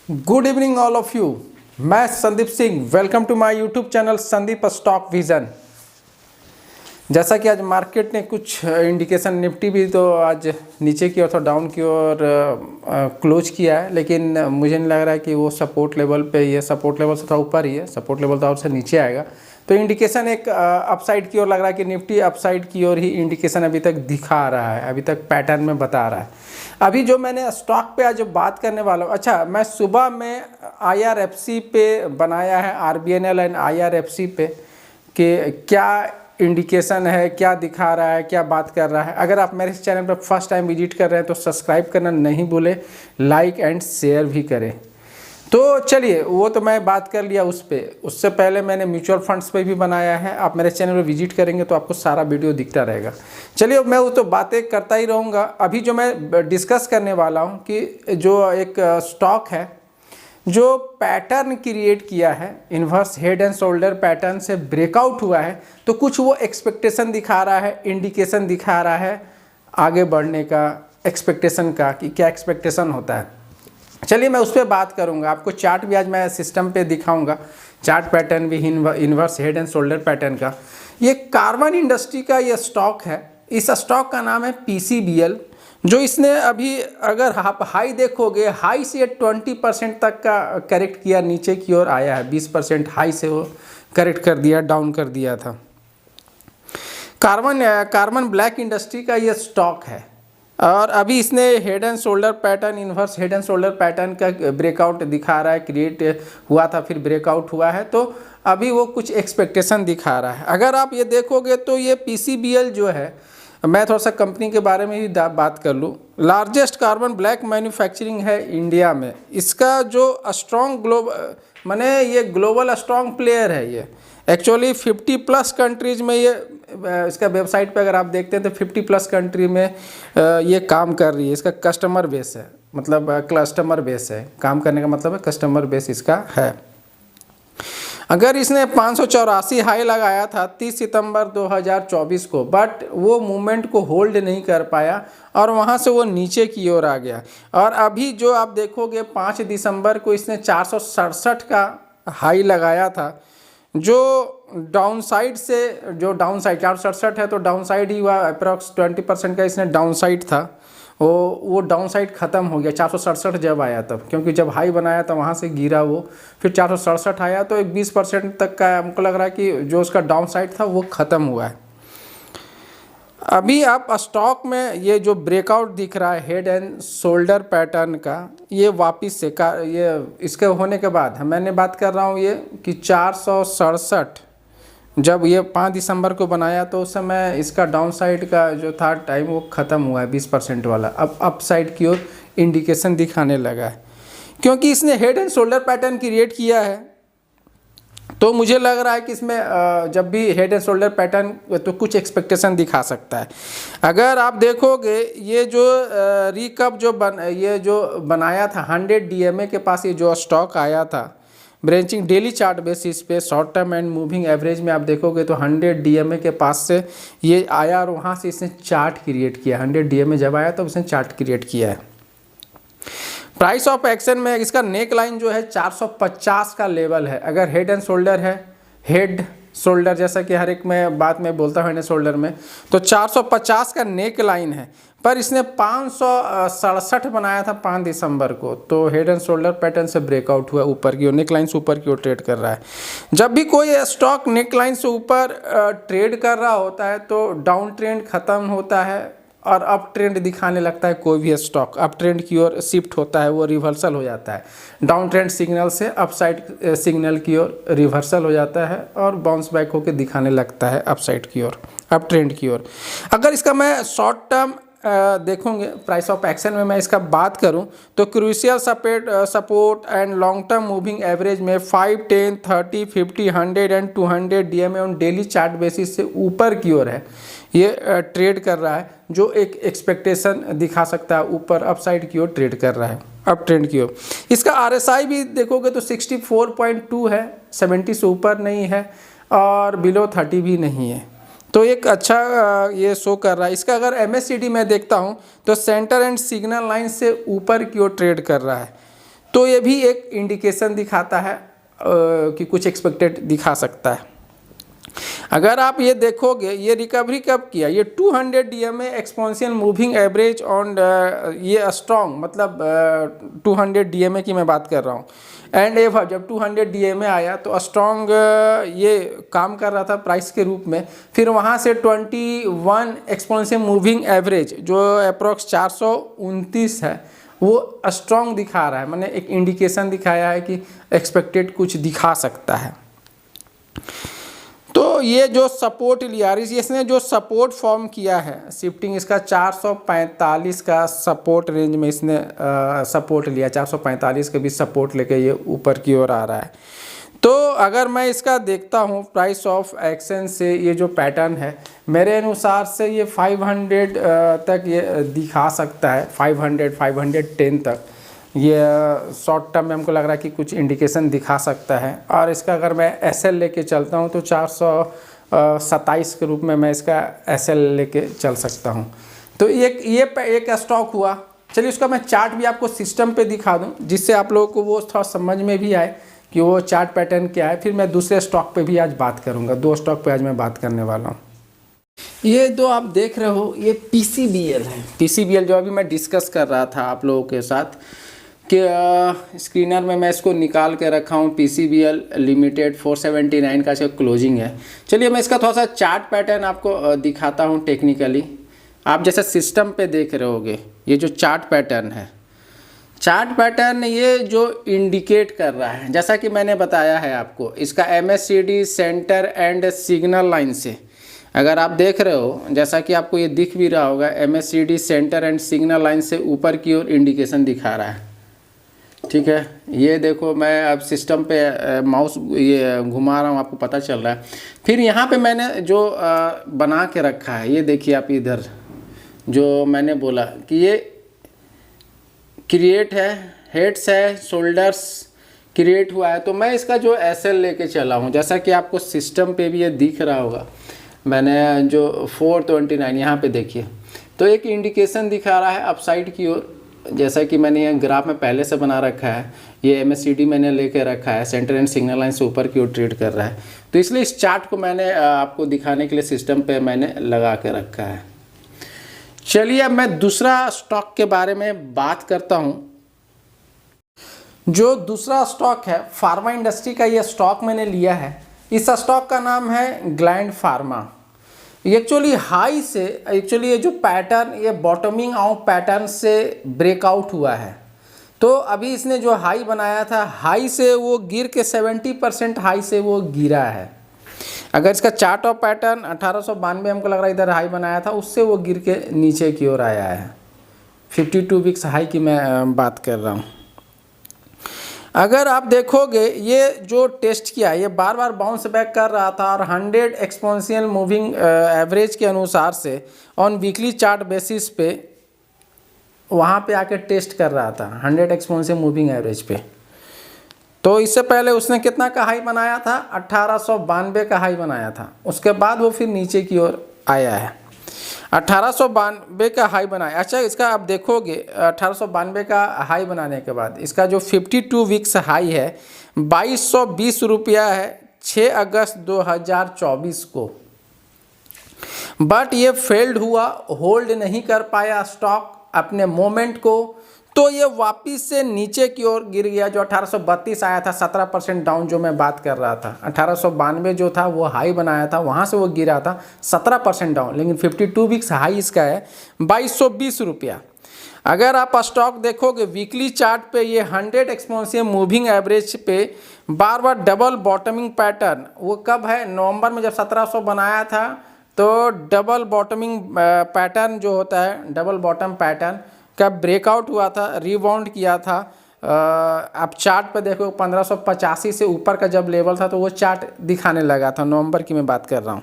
Good evening all of you. मैं Sandeep Singh, welcome to my YouTube channel Sandeep stock vision. जैसा कि आज मार्केट ने कुछ इंडिकेशन, निफ्टी भी तो आज नीचे की ओर तो डाउन की ओर क्लोज किया है, लेकिन मुझे नहीं लग रहा है कि वो सपोर्ट लेवल पे, ये सपोर्ट लेवल से थोड़ा ऊपर ही है, सपोर्ट लेवल तो और से नीचे आएगा। तो इंडिकेशन एक अपसाइड की ओर लग रहा है कि निफ्टी अपसाइड की ओर ही इंडिकेशन अभी तक दिखा रहा है, अभी तक पैटर्न में बता रहा है। अभी जो मैंने स्टॉक पे आज बात करने वाला हूँ, अच्छा मैं सुबह में IRFC पे बनाया है, RBNL एंड IRFC पे कि क्या इंडिकेशन है, क्या दिखा रहा है, क्या बात कर रहा है। अगर आप मेरे इस चैनल पर फर्स्ट टाइम विजिट कर रहे हैं तो सब्सक्राइब करना नहीं भूलें, लाइक एंड शेयर भी करें। तो चलिए, वो तो मैं बात कर लिया उस पर। उससे पहले मैंने म्यूचुअल फंड्स पे भी बनाया है, आप मेरे चैनल पर विजिट करेंगे तो आपको सारा वीडियो दिखता रहेगा। चलिए, मैं वो तो बातें करता ही रहूँगा। अभी जो मैं डिस्कस करने वाला हूँ कि जो एक स्टॉक है जो पैटर्न क्रिएट किया है, inverse head and shoulder pattern से ब्रेकआउट हुआ है, तो कुछ वो एक्सपेक्टेशन दिखा रहा है, इंडिकेशन दिखा रहा है आगे बढ़ने का, एक्सपेक्टेशन का कि क्या एक्सपेक्टेशन होता है। चलिए, मैं उस पर बात करूंगा। आपको चार्ट भी आज मैं सिस्टम पे दिखाऊंगा, चार्ट पैटर्न भी inverse head and shoulder pattern का। ये कार्बन इंडस्ट्री का ये स्टॉक है। इस स्टॉक का नाम है PCBL। जो इसने अभी, अगर आप हाई देखोगे, हाई से 20% तक का करेक्ट किया, नीचे की ओर आया है। 20% हाई से वो करेक्ट कर दिया, डाउन कर दिया था। कार्बन ब्लैक इंडस्ट्री का ये स्टॉक है और अभी इसने head and shoulder pattern, inverse head and shoulder pattern का ब्रेकआउट दिखा रहा है। क्रिएट हुआ था, फिर ब्रेकआउट हुआ है, तो अभी वो कुछ एक्सपेक्टेशन दिखा रहा है। अगर आप ये देखोगे तो ये PCBL जो है, मैं थोड़ा सा कंपनी के बारे में भी बात कर लूँ। लार्जेस्ट कार्बन ब्लैक मैन्युफैक्चरिंग है इंडिया में। इसका जो स्ट्रॉन्ग माने ये ग्लोबल स्ट्रॉन्ग प्लेयर है। ये एक्चुअली 50+ कंट्रीज़ में, ये इसका वेबसाइट पे अगर आप देखते हैं तो 50+ कंट्री में ये काम कर रही है। इसका कस्टमर बेस है, मतलब कस्टमर बेस है, काम करने का मतलब है कस्टमर बेस इसका है। अगर इसने 584 हाई लगाया था 30 सितंबर 2024 को, बट वो मूवमेंट को होल्ड नहीं कर पाया और वहाँ से वो नीचे की ओर आ गया। और अभी जो आप देखोगे 5 दिसंबर को इसने 467 का हाई लगाया था, जो डाउन साइड से, जो डाउन साइड 467 है तो डाउन साइड ही हुआ, अप्रॉक्स 20% का इसने डाउन साइड था। वो डाउन साइड ख़त्म हो गया 467 जब आया तब, क्योंकि जब हाई बनाया था वहाँ से गिरा वो, फिर 467 आया तो एक 20% तक का हमको लग रहा है कि जो उसका डाउन साइड था वो ख़त्म हुआ है। अभी आप स्टॉक में ये जो ब्रेकआउट दिख रहा है हेड एंड शोल्डर पैटर्न का, ये वापस से ये इसके होने के बाद मैंने बात कर रहा हूँ ये कि 467 जब ये 5 दिसंबर को बनाया तो उस समय इसका डाउन साइड का जो था टाइम वो ख़त्म हुआ है 20% वाला। अब अप साइड की ओर इंडिकेशन दिखाने लगा है, क्योंकि इसने head and shoulder pattern create किया है। तो मुझे लग रहा है कि इसमें जब भी हेड एंड शोल्डर पैटर्न, तो कुछ एक्सपेक्टेशन दिखा सकता है। अगर आप देखोगे ये जो रिकअप ये जो बनाया था 100 DMA के पास, ये जो स्टॉक आया था ब्रेंचिंग डेली चार्ट बेसिस पे, short term and moving average में आप देखोगे तो 100 DMA के पास से ये आया और वहाँ से इसने चार्ट क्रिएट किया। 100 DMA जब आया तो उसने चार्ट क्रिएट किया है। प्राइस ऑफ एक्शन में इसका नेक लाइन जो है 450 का लेवल है। अगर हेड एंड शोल्डर है, हेड शोल्डर जैसा कि हर एक में बात में बोलता हूँ हेड एंड शोल्डर में, तो 450 का नेक लाइन है। पर इसने 567 बनाया था 5 दिसंबर को, तो हेड एंड शोल्डर पैटर्न से ब्रेकआउट हुआ ऊपर की ओर, नेक लाइन से ऊपर की ओर ट्रेड कर रहा है। जब भी कोई स्टॉक नेक लाइन से ऊपर ट्रेड कर रहा होता है तो डाउन ट्रेंड ख़त्म होता है और अप ट्रेंड दिखाने लगता है। कोई भी स्टॉक अप ट्रेंड की ओर शिफ्ट होता है, वो रिवर्सल हो जाता है। डाउन ट्रेंड सिग्नल से अप साइड सिग्नल की ओर रिवर्सल हो जाता है और बाउंस बैक होकर दिखाने लगता है अप साइड की ओर, अप ट्रेंड की ओर। अगर इसका मैं शॉर्ट टर्म देखोगे प्राइस ऑफ एक्शन में मैं इसका बात करूं तो crucial support and long term moving average में 5, 10, 30, 50, 100 and 200 DMA on daily chart basis से ऊपर की ओर है। ये ट्रेड कर रहा है, जो एक एक्सपेक्टेशन दिखा सकता है ऊपर अपसाइड की ओर ट्रेड कर रहा है, अप ट्रेंड की ओर। इसका RSI भी देखोगे तो 64.2 है, 70 से ऊपर नहीं है और बिलो 30 भी नहीं है, तो एक अच्छा ये शो कर रहा है। इसका अगर MACD में देखता हूँ तो सेंटर एंड सिग्नल लाइन से ऊपर की ओर ट्रेड कर रहा है। तो ये भी एक इंडिकेशन दिखाता है कि कुछ एक्सपेक्टेड दिखा सकता है। अगर आप ये देखोगे ये रिकवरी कब किया, ये 200 DMA exponential moving average on ये स्ट्रॉन्ग, मतलब 200 DMA की मैं बात कर रहा हूँ। एंड एवर जब 200 DMA आया तो स्ट्रॉन्ग ये काम कर रहा था प्राइस के रूप में। फिर वहाँ से 21 एक्सपोनेंशियल मूविंग एवरेज जो अप्रॉक्स 429 है वो स्ट्रॉन्ग दिखा रहा है, मैंने एक इंडिकेशन दिखाया है कि एक्सपेक्टेड कुछ दिखा सकता है। तो ये जो सपोर्ट लिया, इसने जो सपोर्ट फॉर्म किया है शिफ्टिंग, इसका 445 का सपोर्ट रेंज में इसने सपोर्ट लिया, 445 के भी सपोर्ट लेके ये ऊपर की ओर आ रहा है। तो अगर मैं इसका देखता हूँ प्राइस ऑफ एक्शन से ये जो पैटर्न है मेरे अनुसार से ये 500 तक ये दिखा सकता है, 510 तक ये शॉर्ट टर्म में हमको लग रहा है कि कुछ इंडिकेशन दिखा सकता है। और इसका अगर मैं एसएल लेके चलता हूँ तो 427 के रूप में मैं इसका एसएल लेके चल सकता हूँ। तो ये एक स्टॉक हुआ। चलिए उसका मैं चार्ट भी आपको सिस्टम पे दिखा दूँ जिससे आप लोगों को वो थोड़ा समझ में भी आए कि वो चार्ट पैटर्न क्या है। फिर मैं दूसरे स्टॉक पे भी आज बात करूँगा, 2 स्टॉक पे आज मैं बात करने वाला हूँ। ये जो आप देख रहे हो ये PCBL है, PCBL जो अभी मैं डिस्कस कर रहा था आप लोगों के साथ कि स्क्रीनर में मैं इसको निकाल के रखा हूँ। PCBL लिमिटेड 479 का इसका क्लोजिंग है। चलिए मैं इसका थोड़ा सा चार्ट पैटर्न आपको दिखाता हूँ टेक्निकली। आप जैसे सिस्टम पे देख रहे होगे ये जो चार्ट पैटर्न है, चार्ट पैटर्न ये जो इंडिकेट कर रहा है, जैसा कि मैंने बताया है आपको, इसका MACD centre and signal line से अगर आप देख रहे हो, जैसा कि आपको ये दिख भी रहा होगा, MACD centre and signal line से ऊपर की ओर इंडिकेशन दिखा रहा है। ठीक है, ये देखो मैं अब सिस्टम पे माउस ये घुमा रहा हूँ, आपको पता चल रहा है। फिर यहाँ पे मैंने जो बना के रखा है, ये देखिए आप इधर जो मैंने बोला कि ये क्रिएट है, हेड्स है, शोल्डर्स क्रिएट हुआ है। तो मैं इसका जो एसएल लेके चला हूँ, जैसा कि आपको सिस्टम पे भी ये दिख रहा होगा, मैंने जो 429 यहाँ पे देखिए, तो एक इंडिकेशन दिखा रहा है अपसाइड की ओर, जैसा कि मैंने ये ग्राफ में पहले से बना रखा है। ये MACD मैंने लेके रखा है, सेंटर एंड सिग्नल लाइन से ऊपर की ओर ट्रेड कर रहा है। तो इसलिए इस चार्ट को मैंने आपको दिखाने के लिए सिस्टम पे मैंने लगा के रखा है। चलिए अब मैं दूसरा स्टॉक के बारे में बात करता हूँ। जो दूसरा स्टॉक है फार्मा इंडस्ट्री का, ये स्टॉक मैंने लिया है। इस स्टॉक का नाम है ग्लैंड फार्मा। एक्चुअली हाई से ये जो पैटर्न, ये बॉटमिंग आउट पैटर्न से ब्रेकआउट हुआ है। तो अभी इसने जो हाई बनाया था, हाई से वो गिर के 70% हाई से वो गिरा है। अगर इसका चार्ट ऑफ पैटर्न 1892 हमको लग रहा है इधर हाई बनाया था, उससे वो गिर के नीचे की ओर आया है। 52 वीक्स हाई की मैं बात कर रहा हूँ। अगर आप देखोगे ये जो टेस्ट किया, ये बार बार बाउंस बैक कर रहा था और 100 एक्सपोनेंशियल मूविंग एवरेज के अनुसार से ऑन वीकली चार्ट बेसिस पे वहाँ पे आके टेस्ट कर रहा था 100 एक्सपोनेंशियल मूविंग एवरेज पे। तो इससे पहले उसने कितना का हाई बनाया था, 1892 का हाई बनाया था। उसके बाद वो फिर नीचे की ओर आया है, 1892 का हाई बनाया। अच्छा, इसका आप देखोगे 1892 का हाई बनाने के बाद इसका जो 52 वीक्स हाई है 2220 रुपया है 6 अगस्त 2024 को। बट ये फेल्ड हुआ, होल्ड नहीं कर पाया स्टॉक अपने मोमेंट को, तो ये वापस से नीचे की ओर गिर गया। जो 1832 आया था, 17% डाउन जो मैं बात कर रहा था, 1892 जो था वो हाई बनाया था, वहाँ से वो गिरा था 17% डाउन। लेकिन 52 वीक्स हाई इसका है 2220 रुपया। अगर आप स्टॉक देखोगे वीकली चार्ट पे, ये 100 एक्सपोनेंशियल मूविंग एवरेज पे बार बार डबल बॉटमिंग पैटर्न, वो कब है, नवंबर में जब 1700 बनाया था, तो डबल बॉटमिंग पैटर्न जो होता है, डबल बॉटम पैटर्न का ब्रेकआउट हुआ था, रिबाउंड किया था। आप चार्ट पे देखो 1585 से ऊपर का जब लेवल था तो वो चार्ट दिखाने लगा था, नवंबर की मैं बात कर रहा हूँ।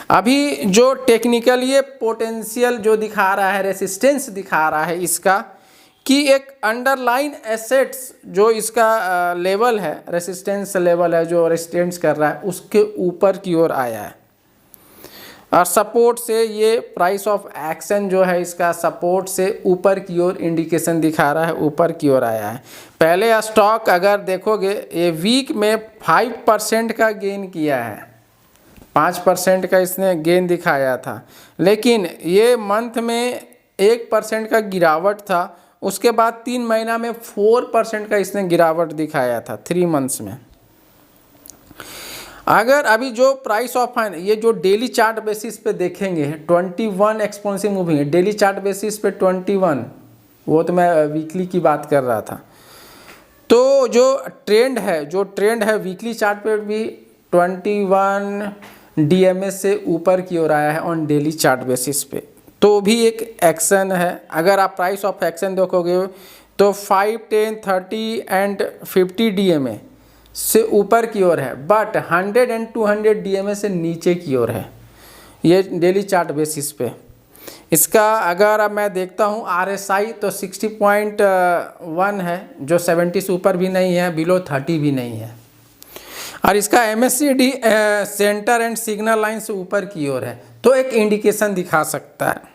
अभी जो टेक्निकल ये पोटेंशियल जो दिखा रहा है, रेसिस्टेंस दिखा रहा है इसका, कि एक अंडरलाइन एसेट्स जो इसका लेवल है, रेसिस्टेंस लेवल है जो रेसिस्टेंस कर रहा है, उसके ऊपर की ओर आया है। और सपोर्ट से ये प्राइस ऑफ एक्शन जो है इसका सपोर्ट से ऊपर की ओर इंडिकेशन दिखा रहा है, ऊपर की ओर आया है। पहले स्टॉक अगर देखोगे ये वीक में 5% का गेन किया है, 5% का इसने गेन दिखाया था, लेकिन ये मंथ में 1% का गिरावट था। उसके बाद 3 महीना में 4% का इसने गिरावट दिखाया था 3 मंथ्स में। अगर अभी जो प्राइस ऑफ फाइन ये जो डेली चार्ट बेसिस पे देखेंगे 21 एक्सपोनेंशियल मूविंग है, डेली चार्ट बेसिस पे 21, वो तो मैं वीकली की बात कर रहा था। तो जो ट्रेंड है वीकली चार्ट पे भी 21 डीएमएस से ऊपर की ओर आया है ऑन डेली चार्ट बेसिस पे, तो भी एक एक्शन है। अगर आप प्राइस ऑफ एक्शन देखोगे तो 5, 10, 30 एंड 50 डीएमए से ऊपर की ओर है, बट 100 एंड 200 डीएमए से नीचे की ओर है ये डेली चार्ट बेसिस पे। इसका अगर अब मैं देखता हूँ आरएसआई तो 60.1 है, जो 70 से ऊपर भी नहीं है, बिलो 30 भी नहीं है। और इसका MSCD centre and signal line से ऊपर की ओर है, तो एक इंडिकेशन दिखा सकता है।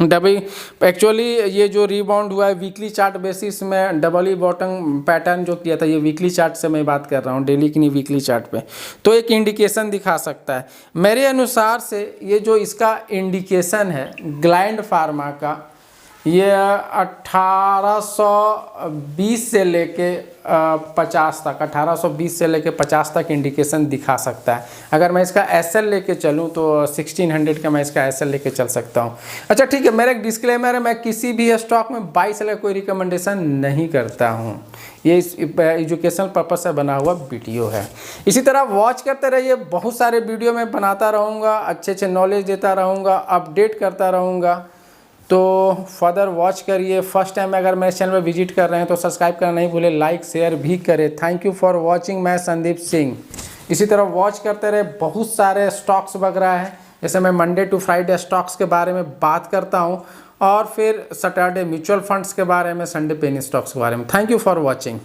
एक्चुअली ये जो रिबाउंड हुआ है वीकली चार्ट बेसिस में, डबल बॉटम पैटर्न जो किया था, ये वीकली चार्ट से मैं बात कर रहा हूँ, डेली की नहीं वीकली चार्ट पे, तो एक इंडिकेशन दिखा सकता है। मेरे अनुसार से ये जो इसका इंडिकेशन है ग्लैंड फार्मा का, ये 1820 से लेके 50 तक, 1820 से लेके 50 तक इंडिकेशन दिखा सकता है। अगर मैं इसका एसएल लेके चलूँ तो 1600 का मैं इसका एसएल लेके चल सकता हूँ। अच्छा ठीक है, मेरा एक डिस्क्लेमर है, मैं किसी भी स्टॉक में बाई सेल का कोई रिकमेंडेशन नहीं करता हूँ, ये एजुकेशनल पर्पस से बना हुआ वीडियो है। इसी तरह वॉच करते रहिए, बहुत सारे वीडियो मैं बनाता रहूँगा, अच्छे नॉलेज देता रहूँगा, अपडेट करता रहूँगा, तो फर्दर वॉच करिए। फर्स्ट टाइम अगर मेरे चैनल पर विजिट कर रहे हैं तो सब्सक्राइब करना नहीं भूले, लाइक शेयर भी करें। थैंक यू फॉर वॉचिंग, मैं संदीप सिंह। इसी तरह वॉच करते रहे, बहुत सारे स्टॉक्स वगैरह हैं, जैसे मैं मंडे टू फ्राइडे स्टॉक्स के बारे में बात करता हूं, और फिर सैटरडे म्यूचुअल फंड्स के बारे में, संडे पेनी स्टॉक्स के बारे में। Thank you for watching.